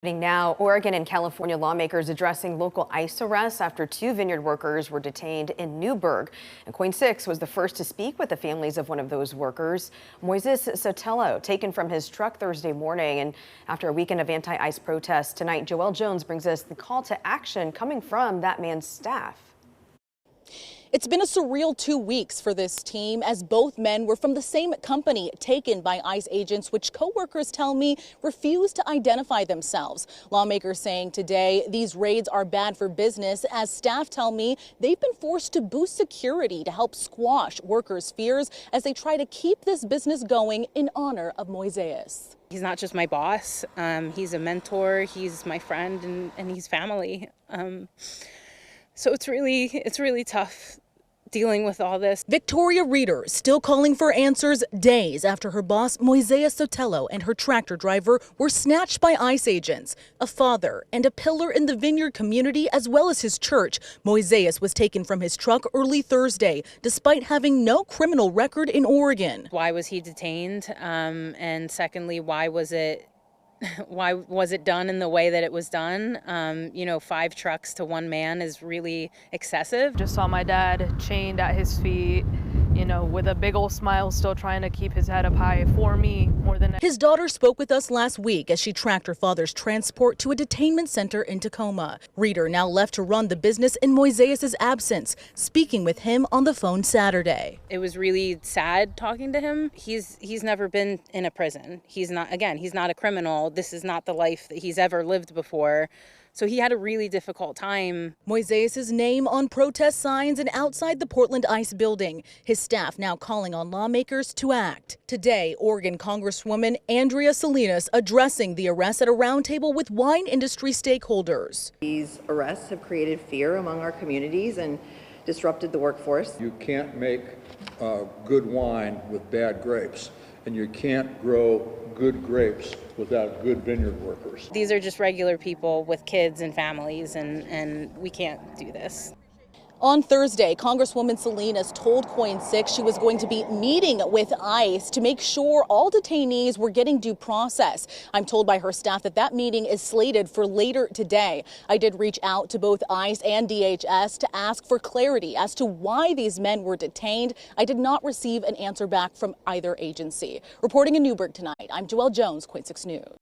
Now, Oregon and California lawmakers addressing local ICE arrests after two vineyard workers were detained in Newburgh. And KOIN 6 was the first to speak with the families of one of those workers, Moises Sotelo, taken from his truck Thursday morning. And after a weekend of anti-ICE protests tonight, Joelle Jones brings us the call to action coming from that man's staff. It's been a surreal 2 weeks for this team as both men were from the same company taken by ICE agents, which co-workers tell me refused to identify themselves. Lawmakers saying today these raids are bad for business as staff tell me they've been forced to boost security to help squash workers' fears as they try to keep this business going in honor of Moises. He's not just my boss, he's a mentor, he's my friend, and he's family. So it's really tough dealing with all this. Victoria Reeder still calling for answers days after her boss, Moises Sotelo, and her tractor driver were snatched by ICE agents. A father and a pillar in the vineyard community as well as his church, Moises was taken from his truck early Thursday, despite having no criminal record in Oregon. Why was he detained? And secondly, why was it done in the way that it was done? 5 trucks to one man is really excessive. Just saw my dad chained at his feet, with a big old smile, still trying to keep his head up high for me more than. His daughter spoke with us last week as she tracked her father's transport to a detainment center in Tacoma. Reeder now left to run the business in Moises' absence, speaking with him on the phone Saturday. It was really sad talking to him. He's never been in a prison. He's not a criminal. This is not the life that he's ever lived before. So he had a really difficult time. Moises' name on protest signs and outside the Portland ICE building. His staff now calling on lawmakers to act. Today, Oregon Congresswoman Andrea Salinas addressing the arrest at a roundtable with wine industry stakeholders. These arrests have created fear among our communities and disrupted the workforce. You can't make good wine with bad grapes, and you can't grow good grapes without good vineyard workers. These are just regular people with kids and families, and we can't do this. On Thursday, Congresswoman Salinas told KOIN 6 she was going to be meeting with ICE to make sure all detainees were getting due process. I'm told by her staff that meeting is slated for later today. I did reach out to both ICE and DHS to ask for clarity as to why these men were detained. I did not receive an answer back from either agency. Reporting in Newburgh tonight, I'm Joelle Jones, KOIN 6 News.